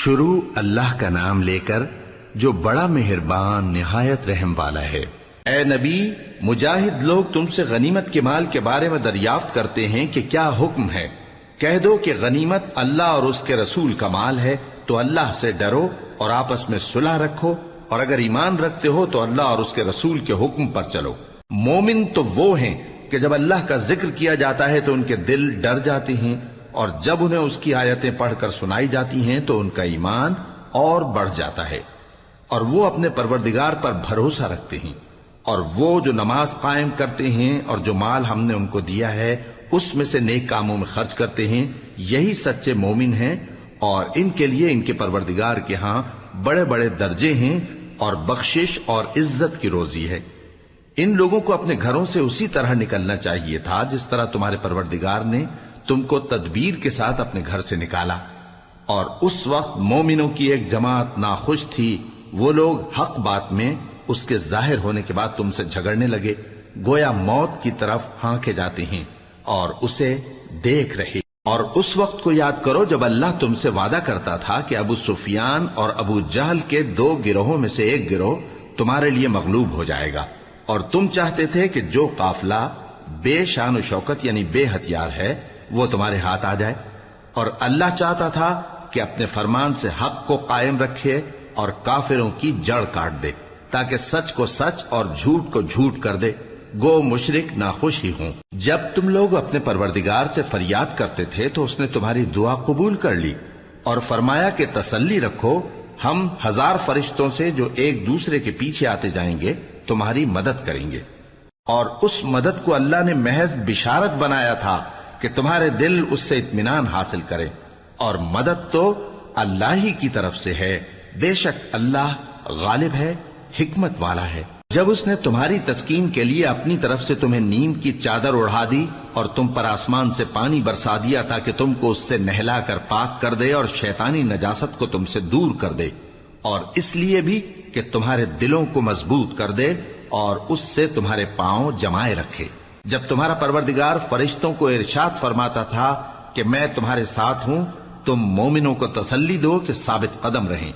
شروع اللہ کا نام لے کر جو بڑا مہربان نہایت رحم والا ہے۔ اے نبی، مجاہد لوگ تم سے غنیمت کے مال کے بارے میں دریافت کرتے ہیں کہ کیا حکم ہے۔ کہہ دو کہ غنیمت اللہ اور اس کے رسول کا مال ہے، تو اللہ سے ڈرو اور آپس میں صلح رکھو، اور اگر ایمان رکھتے ہو تو اللہ اور اس کے رسول کے حکم پر چلو۔ مومن تو وہ ہیں کہ جب اللہ کا ذکر کیا جاتا ہے تو ان کے دل ڈر جاتے ہیں، اور جب انہیں اس کی آیتیں پڑھ کر سنائی جاتی ہیں تو ان کا ایمان اور بڑھ جاتا ہے، اور وہ اپنے پروردگار پر بھروسہ رکھتے ہیں، اور وہ جو نماز قائم کرتے ہیں اور جو مال ہم نے ان کو دیا ہے اس میں سے نیک کاموں میں خرچ کرتے ہیں، یہی سچے مومن ہیں، اور ان کے لیے ان کے پروردگار کے ہاں بڑے بڑے درجے ہیں اور بخشش اور عزت کی روزی ہے۔ ان لوگوں کو اپنے گھروں سے اسی طرح نکلنا چاہیے تھا جس طرح تمہارے پروردگار نے تم کو تدبیر کے ساتھ اپنے گھر سے نکالا، اور اس وقت مومنوں کی ایک جماعت ناخوش تھی، وہ لوگ حق بات میں اس کے ظاہر ہونے کے بعد تم سے جھگڑنے لگے، گویا موت کی طرف ہانکے جاتے ہیں اور اسے دیکھ رہے۔ اور اس وقت کو یاد کرو جب اللہ تم سے وعدہ کرتا تھا کہ ابو سفیان اور ابو جہل کے 2 گروہوں میں سے ایک گروہ تمہارے لیے مغلوب ہو جائے گا، اور تم چاہتے تھے کہ جو قافلہ بے شان و شوکت یعنی بے ہتھیار ہے وہ تمہارے ہاتھ آ جائے، اور اللہ چاہتا تھا کہ اپنے فرمان سے حق کو قائم رکھے اور کافروں کی جڑ کاٹ دے، تاکہ سچ کو سچ اور جھوٹ کو جھوٹ کر دے، گو مشرک ناخوش ہی ہوں۔ جب تم لوگ اپنے پروردگار سے فریاد کرتے تھے تو اس نے تمہاری دعا قبول کر لی، اور فرمایا کہ تسلی رکھو، ہم 1000 فرشتوں سے جو ایک دوسرے کے پیچھے آتے جائیں گے تمہاری مدد کریں گے۔ اور اس مدد کو اللہ نے محض بشارت بنایا تھا کہ تمہارے دل اس سے اطمینان حاصل کرے، اور مدد تو اللہ ہی کی طرف سے ہے، بے شک اللہ غالب ہے، حکمت والا ہے۔ جب اس نے تمہاری تسکین کے لیے اپنی طرف سے تمہیں نیند کی چادر اڑھا دی اور تم پر آسمان سے پانی برسا دیا تاکہ تم کو اس سے نہلا کر پاک کر دے اور شیطانی نجاست کو تم سے دور کر دے، اور اس لیے بھی کہ تمہارے دلوں کو مضبوط کر دے اور اس سے تمہارے پاؤں جمائے رکھے۔ جب تمہارا پروردگار فرشتوں کو ارشاد فرماتا تھا کہ میں تمہارے ساتھ ہوں، تم مومنوں کو تسلی دو کہ ثابت قدم رہیں،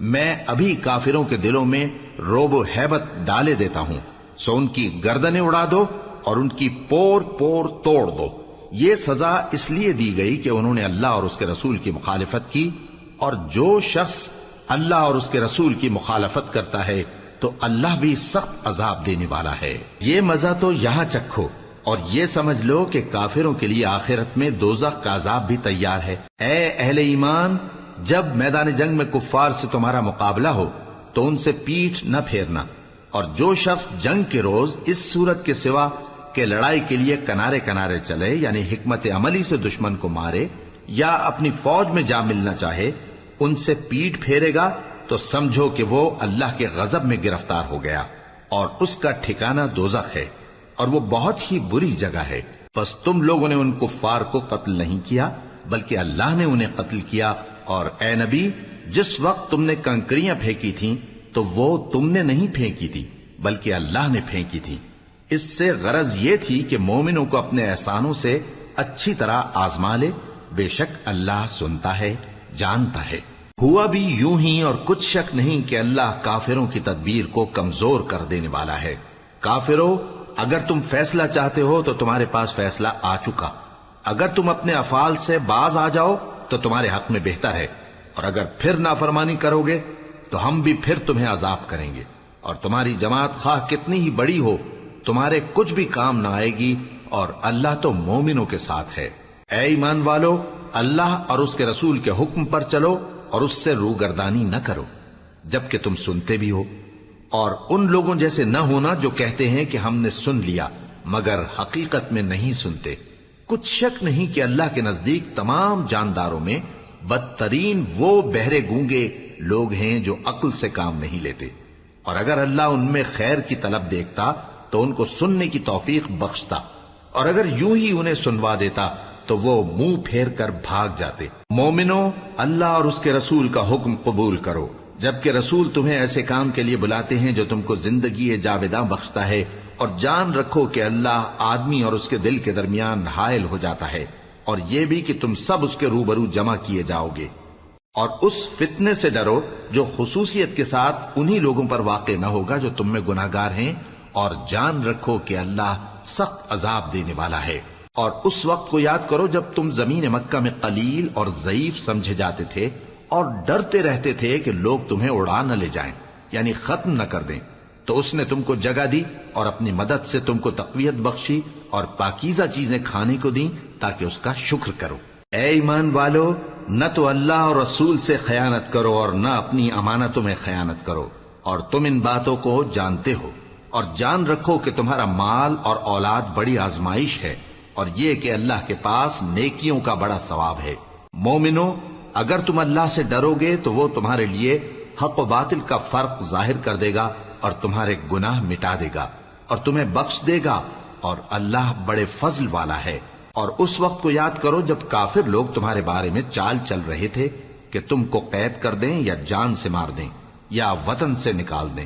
میں ابھی کافروں کے دلوں میں روب و ہیبت ڈالے دیتا ہوں، سو ان کی گردنیں اڑا دو اور ان کی پور پور توڑ دو۔ یہ سزا اس لیے دی گئی کہ انہوں نے اللہ اور اس کے رسول کی مخالفت کی، اور جو شخص اللہ اور اس کے رسول کی مخالفت کرتا ہے تو اللہ بھی سخت عذاب دینے والا ہے۔ یہ مزہ تو یہاں چکھو، اور یہ سمجھ لو کہ کافروں کے لیے آخرت میں دوزخ کا عذاب بھی تیار ہے۔ اے اہل ایمان، جب میدان جنگ میں کفار سے تمہارا مقابلہ ہو تو ان سے پیٹھ نہ پھیرنا، اور جو شخص جنگ کے روز اس صورت کے سوا کہ لڑائی کے لیے کنارے کنارے چلے، یعنی حکمت عملی سے دشمن کو مارے یا اپنی فوج میں جا ملنا چاہے، ان سے پیٹھ پھیرے گا تو سمجھو کہ وہ اللہ کے غضب میں گرفتار ہو گیا، اور اس کا ٹھکانہ دوزخ ہے، اور وہ بہت ہی بری جگہ ہے۔ پس تم لوگوں نے ان کفار کو قتل نہیں کیا بلکہ اللہ نے انہیں قتل کیا، اور اے نبی، جس وقت تم نے کنکریاں پھینکی تھیں تو وہ تم نے نہیں پھینکی تھی بلکہ اللہ نے پھینکی تھی۔ اس سے غرض یہ تھی کہ مومنوں کو اپنے احسانوں سے اچھی طرح آزما لے، بے شک اللہ سنتا ہے، جانتا ہے۔ ہوا بھی یوں ہی، اور کچھ شک نہیں کہ اللہ کافروں کی تدبیر کو کمزور کر دینے والا ہے۔ کافروں، اگر تم فیصلہ چاہتے ہو تو تمہارے پاس فیصلہ آ چکا، اگر تم اپنے افعال سے باز آ جاؤ تو تمہارے حق میں بہتر ہے، اور اگر پھر نافرمانی کرو گے تو ہم بھی پھر تمہیں عذاب کریں گے، اور تمہاری جماعت خواہ کتنی ہی بڑی ہو تمہارے کچھ بھی کام نہ آئے گی، اور اللہ تو مومنوں کے ساتھ ہے۔ اے ایمان والو، اللہ اور اس کے رسول کے حکم پر چلو اور اس سے روگردانی نہ کرو جبکہ تم سنتے بھی ہو، اور ان لوگوں جیسے نہ ہونا جو کہتے ہیں کہ ہم نے سن لیا مگر حقیقت میں نہیں سنتے۔ کچھ شک نہیں کہ اللہ کے نزدیک تمام جانداروں میں بدترین وہ بہرے گونگے لوگ ہیں جو عقل سے کام نہیں لیتے، اور اگر اللہ ان میں خیر کی طلب دیکھتا تو ان کو سننے کی توفیق بخشتا، اور اگر یوں ہی انہیں سنوا دیتا تو وہ منہ پھیر کر بھاگ جاتے۔ مومنوں، اللہ اور اس کے رسول کا حکم قبول کرو، جبکہ رسول تمہیں ایسے کام کے لیے بلاتے ہیں جو تم کو زندگی جاوداں بخشتا ہے، اور جان رکھو کہ اللہ آدمی اور اس کے دل کے درمیان حائل ہو جاتا ہے، اور یہ بھی کہ تم سب اس کے روبرو جمع کیے جاؤ گے۔ اور اس فتنے سے ڈرو جو خصوصیت کے ساتھ انہی لوگوں پر واقع نہ ہوگا جو تم میں گناہگار ہیں، اور جان رکھو کہ اللہ سخت عذاب دینے والا ہے۔ اور اس وقت کو یاد کرو جب تم زمین مکہ میں قلیل اور ضعیف سمجھے جاتے تھے اور ڈرتے رہتے تھے کہ لوگ تمہیں اڑا نہ لے جائیں، یعنی ختم نہ کر دیں، تو اس نے تم کو جگہ دی اور اپنی مدد سے تم کو تقویت بخشی اور پاکیزہ چیزیں کھانے کو دیں تاکہ اس کا شکر کرو۔ اے ایمان والو، نہ تو اللہ اور رسول سے خیانت کرو اور نہ اپنی امانتوں میں خیانت کرو، اور تم ان باتوں کو جانتے ہو، اور جان رکھو کہ تمہارا مال اور اولاد بڑی آزمائش ہے، اور یہ کہ اللہ کے پاس نیکیوں کا بڑا ثواب ہے۔ مومنو، اگر تم اللہ سے ڈرو گے تو وہ تمہارے لیے حق و باطل کا فرق ظاہر کر دے گا اور تمہارے گناہ مٹا دے گا اور تمہیں بخش دے گا، اور اللہ بڑے فضل والا ہے۔ اور اس وقت کو یاد کرو جب کافر لوگ تمہارے بارے میں چال چل رہے تھے کہ تم کو قید کر دیں یا جان سے مار دیں یا وطن سے نکال دیں،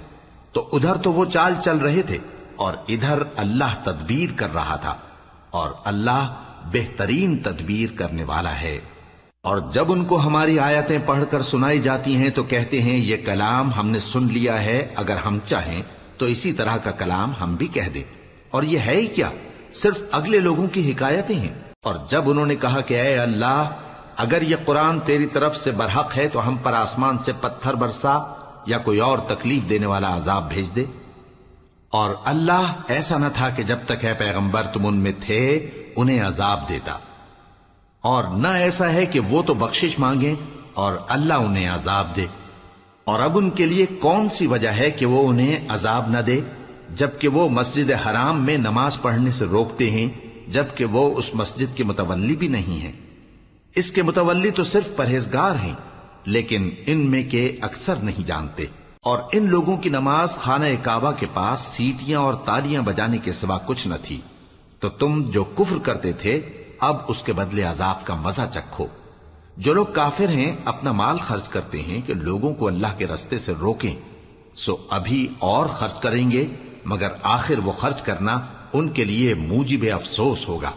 تو ادھر تو وہ چال چل رہے تھے اور ادھر اللہ تدبیر کر رہا تھا، اور اللہ بہترین تدبیر کرنے والا ہے۔ اور جب ان کو ہماری آیتیں پڑھ کر سنائی جاتی ہیں تو کہتے ہیں یہ کلام ہم نے سن لیا ہے، اگر ہم چاہیں تو اسی طرح کا کلام ہم بھی کہہ دیں، اور یہ ہے ہی کیا، صرف اگلے لوگوں کی حکایتیں ہیں۔ اور جب انہوں نے کہا کہ اے اللہ، اگر یہ قرآن تیری طرف سے برحق ہے تو ہم پر آسمان سے پتھر برسا یا کوئی اور تکلیف دینے والا عذاب بھیج دے۔ اور اللہ ایسا نہ تھا کہ جب تک اے پیغمبر تم ان میں تھے انہیں عذاب دیتا، اور نہ ایسا ہے کہ وہ تو بخشش مانگیں اور اللہ انہیں عذاب دے۔ اور اب ان کے لیے کون سی وجہ ہے کہ وہ انہیں عذاب نہ دے، جبکہ وہ مسجد حرام میں نماز پڑھنے سے روکتے ہیں، جبکہ وہ اس مسجد کے متولی بھی نہیں ہیں۔ اس کے متولی تو صرف پرہیزگار ہیں، لیکن ان میں کے اکثر نہیں جانتے۔ اور ان لوگوں کی نماز خانہ کعبہ کے پاس سیٹیاں اور تالیاں بجانے کے سوا کچھ نہ تھی، تو تم جو کفر کرتے تھے اب اس کے بدلے عذاب کا مزہ چکھو۔ جو لوگ کافر ہیں اپنا مال خرچ کرتے ہیں کہ لوگوں کو اللہ کے رستے سے روکیں، سو ابھی اور خرچ کریں گے، مگر آخر وہ خرچ کرنا ان کے لیے موجب افسوس ہوگا،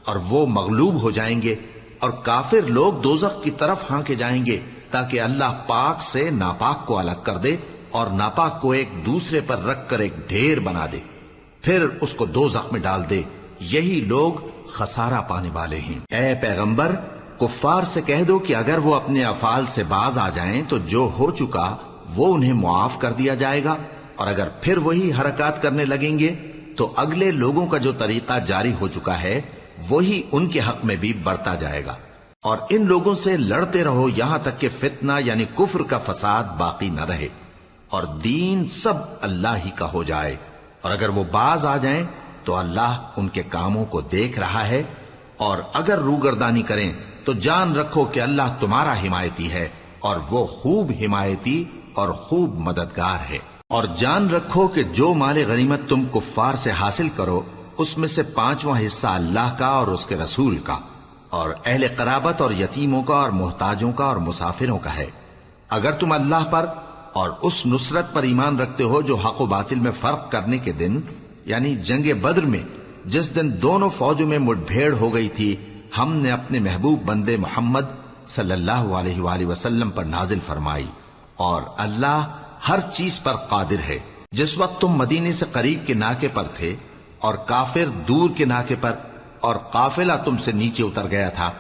اور وہ مغلوب ہو جائیں گے، اور کافر لوگ دوزخ کی طرف ہانکے جائیں گے تاکہ اللہ پاک سے ناپاک کو الگ کر دے اور ناپاک کو ایک دوسرے پر رکھ کر ایک ڈھیر بنا دے، پھر اس کو دوزخ میں ڈال دے۔ یہی لوگ خسارہ پانے والے ہیں۔ اے پیغمبر، کفار سے کہہ دو کہ اگر وہ اپنے افعال سے باز آ جائیں تو جو ہو چکا وہ انہیں معاف کر دیا جائے گا، اور اگر پھر وہی حرکات کرنے لگیں گے تو اگلے لوگوں کا جو طریقہ جاری ہو چکا ہے وہی ان کے حق میں بھی برتا جائے گا۔ اور ان لوگوں سے لڑتے رہو یہاں تک کہ فتنہ یعنی کفر کا فساد باقی نہ رہے اور دین سب اللہ ہی کا ہو جائے، اور اگر وہ باز آ جائیں تو اللہ ان کے کاموں کو دیکھ رہا ہے، اور اگر روگردانی کریں تو جان رکھو کہ اللہ تمہارا حمایتی ہے، اور وہ خوب حمایتی اور خوب مددگار ہے۔ اور جان رکھو کہ جو مال غنیمت تم کفار سے حاصل کرو اس میں سے 5واں حصہ اللہ کا اور اس کے رسول کا اور اہل قرابت اور یتیموں کا اور محتاجوں کا اور مسافروں کا ہے۔ اگر تم اللہ پر اور اس نصرت پر ایمان رکھتے ہو جو حق و باطل میں فرق کرنے کے دن یعنی جنگ بدر میں جس دن دونوں فوجوں میں مٹ بھیڑ ہو گئی تھی ہم نے اپنے محبوب بندے محمد صلی اللہ علیہ وآلہ وسلم پر نازل فرمائی، اور اللہ ہر چیز پر قادر ہے۔ جس وقت تم مدینے سے قریب کے ناکے پر تھے اور کافر دور کے ناکے پر، اور قافلہ تم سے نیچے اتر گیا تھا،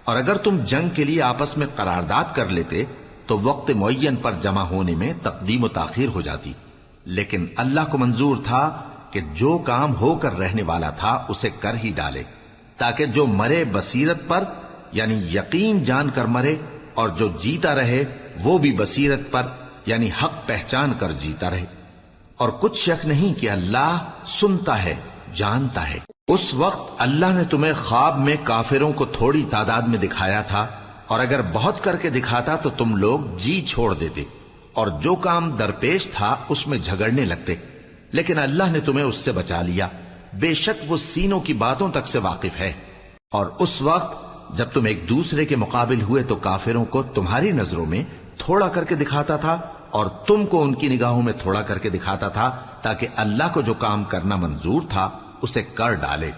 اور اگر تم جنگ کے لیے آپس میں قرارداد کر لیتے تو وقت معین پر جمع ہونے میں تقدیم و تاخیر ہو جاتی، لیکن اللہ کو منظور تھا کہ جو کام ہو کر رہنے والا تھا اسے کر ہی ڈالے، تاکہ جو مرے بصیرت پر یعنی یقین جان کر مرے، اور جو جیتا رہے وہ بھی بصیرت پر یعنی حق پہچان کر جیتا رہے۔ اور کچھ شک نہیں کہ اللہ سنتا ہے، جانتا ہے۔ اس وقت اللہ نے تمہیں خواب میں کافروں کو تھوڑی تعداد میں دکھایا تھا، اور اگر بہت کر کے دکھاتا تو تم لوگ جی چھوڑ دیتے اور جو کام درپیش تھا اس میں جھگڑنے لگتے، لیکن اللہ نے تمہیں اس سے بچا لیا، بے شک وہ سینوں کی باتوں تک سے واقف ہے۔ اور اس وقت جب تم ایک دوسرے کے مقابل ہوئے تو کافروں کو تمہاری نظروں میں تھوڑا کر کے دکھاتا تھا اور تم کو ان کی نگاہوں میں تھوڑا کر کے دکھاتا تھا، تاکہ اللہ کو جو کام کرنا منظور تھا اسے کر ڈالے۔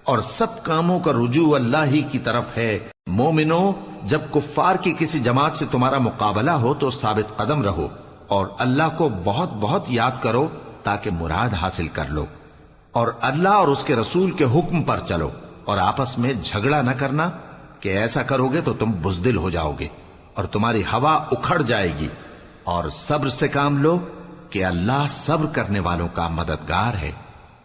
اور سب کاموں کا رجوع اللہ ہی کی طرف ہے۔ مومنو، جب کفار کی کسی جماعت سے تمہارا مقابلہ ہو تو ثابت قدم رہو اور اللہ کو بہت بہت یاد کرو تاکہ مراد حاصل کر لو، اور اللہ اور اس کے رسول کے حکم پر چلو، اور آپس میں جھگڑا نہ کرنا کہ ایسا کرو گے تو تم بزدل ہو جاؤ گے اور تمہاری ہوا اکھڑ جائے گی، اور صبر سے کام لو کہ اللہ صبر کرنے والوں کا مددگار ہے۔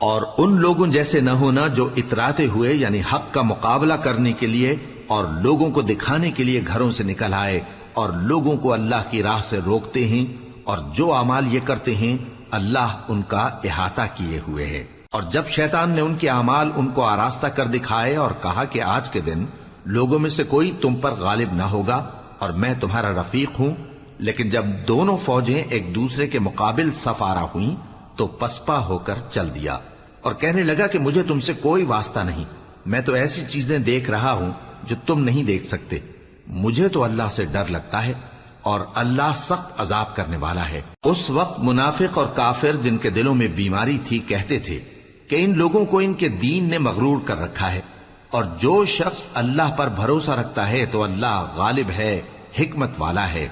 اور ان لوگوں جیسے نہ ہونا جو اتراتے ہوئے یعنی حق کا مقابلہ کرنے کے لیے اور لوگوں کو دکھانے کے لیے گھروں سے نکل آئے اور لوگوں کو اللہ کی راہ سے روکتے ہیں، اور جو اعمال یہ کرتے ہیں اللہ ان کا احاطہ کیے ہوئے ہے۔ اور جب شیطان نے ان کے اعمال ان کو آراستہ کر دکھائے اور کہا کہ آج کے دن لوگوں میں سے کوئی تم پر غالب نہ ہوگا اور میں تمہارا رفیق ہوں، لیکن جب دونوں فوجیں ایک دوسرے کے مقابل صف آرا ہوئیں تو پسپا ہو کر چل دیا اور کہنے لگا کہ مجھے تم سے کوئی واسطہ نہیں، میں تو ایسی چیزیں دیکھ رہا ہوں جو تم نہیں دیکھ سکتے۔ مجھے تو اللہ سے ڈر لگتا ہے اور اللہ سخت عذاب کرنے والا ہے۔ اس وقت منافق اور کافر جن کے دلوں میں بیماری تھی کہتے تھے کہ ان لوگوں کو ان کے دین نے مغرور کر رکھا ہے، اور جو شخص اللہ پر بھروسہ رکھتا ہے تو اللہ غالب ہے، حکمت والا ہے۔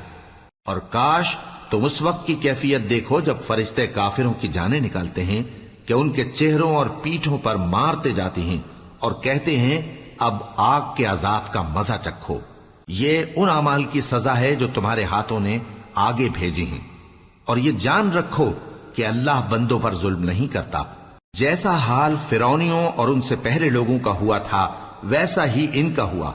اور کاش تم اس وقت کی کیفیت دیکھو جب فرشتے کافروں کی جانیں نکالتے ہیں کہ ان کے چہروں اور پیٹھوں پر مارتے جاتے ہیں اور کہتے ہیں اب آگ کے عذاب کا مزہ چکھو۔ یہ ان اعمال کی سزا ہے جو تمہارے ہاتھوں نے آگے بھیجی ہیں، اور یہ جان رکھو کہ اللہ بندوں پر ظلم نہیں کرتا۔ جیسا حال فرعونیوں اور ان سے پہلے لوگوں کا ہوا تھا ویسا ہی ان کا ہوا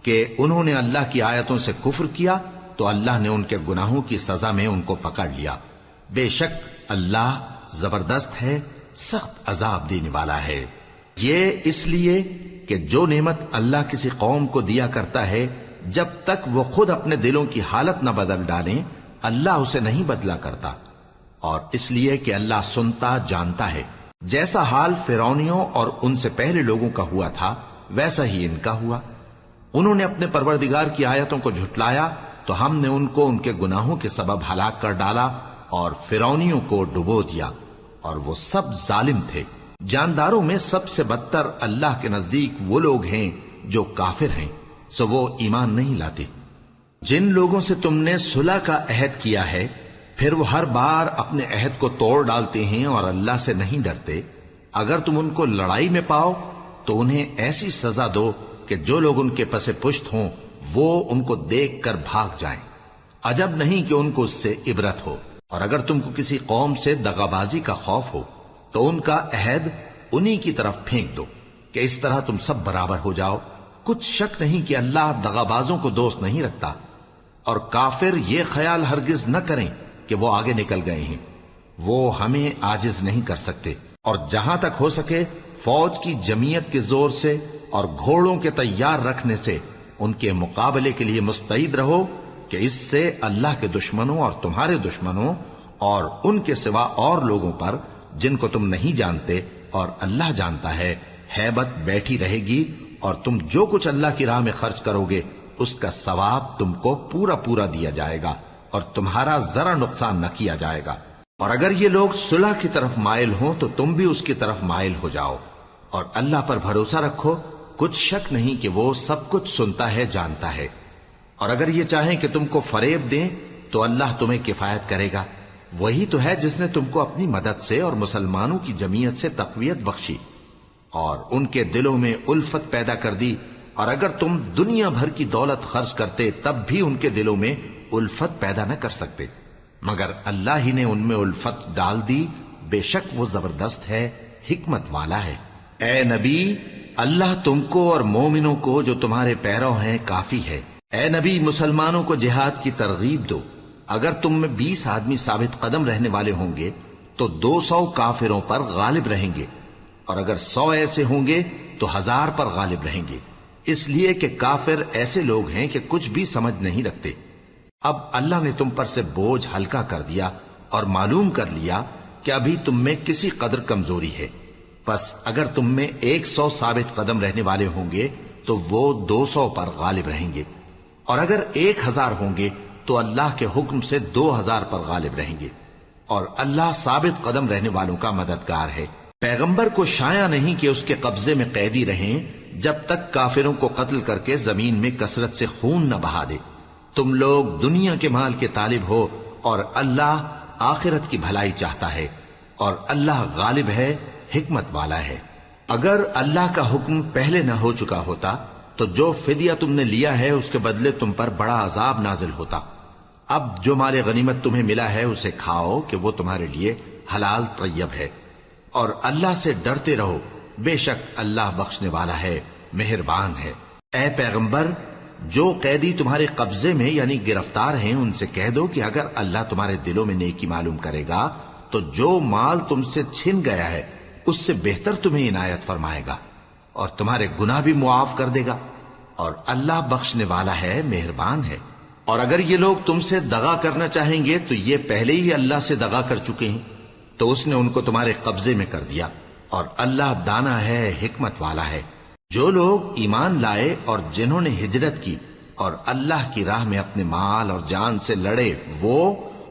کہ انہوں نے اللہ کی آیتوں سے کفر کیا تو اللہ نے ان کے گناہوں کی سزا میں ان کو پکڑ لیا۔ بے شک اللہ زبردست ہے، سخت عذاب دینے والا ہے۔ یہ اس لیے کہ جو نعمت اللہ کسی قوم کو دیا کرتا ہے جب تک وہ خود اپنے دلوں کی حالت نہ بدل ڈالیں اللہ اسے نہیں بدلا کرتا، اور اس لیے کہ اللہ سنتا جانتا ہے۔ جیسا حال فرعونیوں اور ان سے پہلے لوگوں کا ہوا تھا ویسا ہی ان کا ہوا۔ انہوں نے اپنے پروردگار کی آیتوں کو جھٹلایا تو ہم نے ان کو ان کے گناہوں کے سبب ہلاک کر ڈالا اور فرعونیوں کو ڈبو دیا، اور وہ سب ظالم تھے۔ جانداروں میں سب سے بدتر اللہ کے نزدیک وہ لوگ ہیں جو کافر ہیں، سو وہ ایمان نہیں لاتے۔ جن لوگوں سے تم نے صلح کا عہد کیا ہے پھر وہ ہر بار اپنے عہد کو توڑ ڈالتے ہیں اور اللہ سے نہیں ڈرتے، اگر تم ان کو لڑائی میں پاؤ تو انہیں ایسی سزا دو کہ جو لوگ ان کے پس پشت ہوں وہ ان کو دیکھ کر بھاگ جائیں۔ عجب نہیں کہ ان کو اس سے عبرت ہو۔ اور اگر تم کو کسی قوم سے دغابازی کا خوف ہو تو ان کا عہد انہی کی طرف پھینک دو کہ اس طرح تم سب برابر ہو جاؤ۔ کچھ شک نہیں کہ اللہ دغابازوں کو دوست نہیں رکھتا، اور کافر یہ خیال ہرگز نہ کریں کہ وہ آگے نکل گئے ہیں، وہ ہمیں عاجز نہیں کر سکتے۔ اور جہاں تک ہو سکے فوج کی جمعیت کے زور سے اور گھوڑوں کے تیار رکھنے سے ان کے مقابلے کے لیے مستعد رہو کہ اس سے اللہ کے دشمنوں اور تمہارے دشمنوں اور ان کے سوا اور لوگوں پر جن کو تم نہیں جانتے اور اللہ جانتا ہے ہیبت بیٹھی رہے گی، اور تم جو کچھ اللہ کی راہ میں خرچ کرو گے اس کا ثواب تم کو پورا پورا دیا جائے گا اور تمہارا ذرا نقصان نہ کیا جائے گا۔ اور اگر یہ لوگ صلح کی طرف مائل ہوں تو تم بھی اس کی طرف مائل ہو جاؤ، اور اللہ پر بھروسہ رکھو، کچھ شک نہیں کہ وہ سب کچھ سنتا ہے، جانتا ہے۔ اور اگر یہ چاہیں کہ تم کو فریب دیں تو اللہ تمہیں کفایت کرے گا، وہی تو ہے جس نے تم کو اپنی مدد سے اور مسلمانوں کی جمعیت سے تقویت بخشی اور ان کے دلوں میں الفت پیدا کر دی، اور اگر تم دنیا بھر کی دولت خرچ کرتے تب بھی ان کے دلوں میں الفت پیدا نہ کر سکتے، مگر اللہ ہی نے ان میں الفت ڈال دی، بے شک وہ زبردست ہے، حکمت والا ہے۔ اے نبی، اللہ تم کو اور مومنوں کو جو تمہارے پیرو ہیں کافی ہے۔ اے نبی، مسلمانوں کو جہاد کی ترغیب دو۔ اگر تم میں 20 آدمی ثابت قدم رہنے والے ہوں گے تو 200 کافروں پر غالب رہیں گے، اور اگر 100 ایسے ہوں گے تو 1000 پر غالب رہیں گے، اس لیے کہ کافر ایسے لوگ ہیں کہ کچھ بھی سمجھ نہیں رکھتے۔ اب اللہ نے تم پر سے بوجھ ہلکا کر دیا اور معلوم کر لیا کہ ابھی تم میں کسی قدر کمزوری ہے، پس اگر تم میں 100 ثابت قدم رہنے والے ہوں گے تو وہ 200 پر غالب رہیں گے، اور اگر 1000 ہوں گے تو اللہ کے حکم سے 2000 پر غالب رہیں گے، اور اللہ ثابت قدم رہنے والوں کا مددگار ہے۔ پیغمبر کو شایع نہیں کہ اس کے قبضے میں قیدی رہیں جب تک کافروں کو قتل کر کے زمین میں کثرت سے خون نہ بہا دے۔ تم لوگ دنیا کے مال کے طالب ہو اور اللہ آخرت کی بھلائی چاہتا ہے، اور اللہ غالب ہے، حکمت والا ہے۔ اگر اللہ کا حکم پہلے نہ ہو چکا ہوتا تو جو فدیہ تم نے لیا ہے اس کے بدلے تم پر بڑا عذاب نازل ہوتا۔ اب جو مال غنیمت تمہیں ملا ہے اسے کھاؤ کہ وہ تمہارے لیے حلال طیب ہے، اور اللہ سے ڈرتے رہو، بے شک اللہ بخشنے والا ہے، مہربان ہے۔ اے پیغمبر، جو قیدی تمہارے قبضے میں یعنی گرفتار ہیں ان سے کہہ دو کہ اگر اللہ تمہارے دلوں میں نیکی معلوم کرے گا تو جو مال تم سے چھن گیا ہے اس سے بہتر تمہیں عنایت فرمائے گا اور تمہارے گناہ بھی معاف کر دے گا، اور اللہ بخشنے والا ہے، مہربان ہے۔ اور اگر یہ لوگ تم سے دغا کرنا چاہیں گے تو یہ پہلے ہی اللہ سے دغا کر چکے ہیں، تو اس نے ان کو تمہارے قبضے میں کر دیا، اور اللہ دانا ہے، حکمت والا ہے۔ جو لوگ ایمان لائے اور جنہوں نے ہجرت کی اور اللہ کی راہ میں اپنے مال اور جان سے لڑے وہ،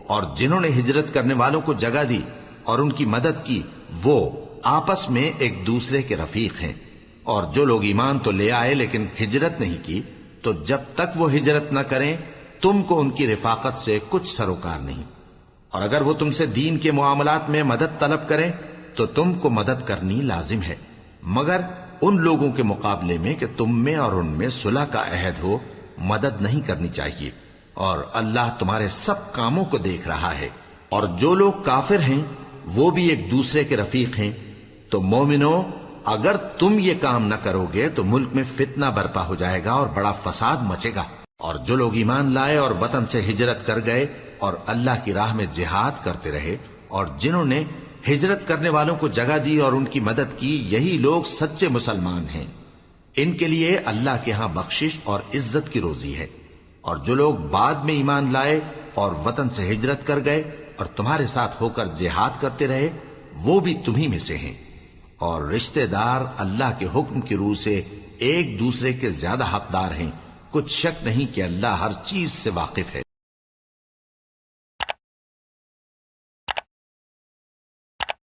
اور جنہوں نے ہجرت کرنے والوں کو جگہ دی اور ان کی مدد کی وہ، آپس میں ایک دوسرے کے رفیق ہیں۔ اور جو لوگ ایمان تو لے آئے لیکن ہجرت نہیں کی، تو جب تک وہ ہجرت نہ کریں تم کو ان کی رفاقت سے کچھ سروکار نہیں، اور اگر وہ تم سے دین کے معاملات میں مدد طلب کریں تو تم کو مدد کرنی لازم ہے، مگر ان لوگوں کے مقابلے میں کہ تم میں اور ان میں صلح کا عہد ہو مدد نہیں کرنی چاہیے، اور اللہ تمہارے سب کاموں کو دیکھ رہا ہے۔ اور جو لوگ کافر ہیں وہ بھی ایک دوسرے کے رفیق ہیں۔ تو مومنو، اگر تم یہ کام نہ کرو گے تو ملک میں فتنہ برپا ہو جائے گا اور بڑا فساد مچے گا۔ اور جو لوگ ایمان لائے اور وطن سے ہجرت کر گئے اور اللہ کی راہ میں جہاد کرتے رہے، اور جنہوں نے ہجرت کرنے والوں کو جگہ دی اور ان کی مدد کی، یہی لوگ سچے مسلمان ہیں۔ ان کے لیے اللہ کے ہاں بخشش اور عزت کی روزی ہے۔ اور جو لوگ بعد میں ایمان لائے اور وطن سے ہجرت کر گئے اور تمہارے ساتھ ہو کر جہاد کرتے رہے، وہ بھی تمہیں میں سے ہیں۔ اور رشتہ دار اللہ کے حکم کی روح سے ایک دوسرے کے زیادہ حقدار ہیں، کچھ شک نہیں کہ اللہ ہر چیز سے واقف ہے۔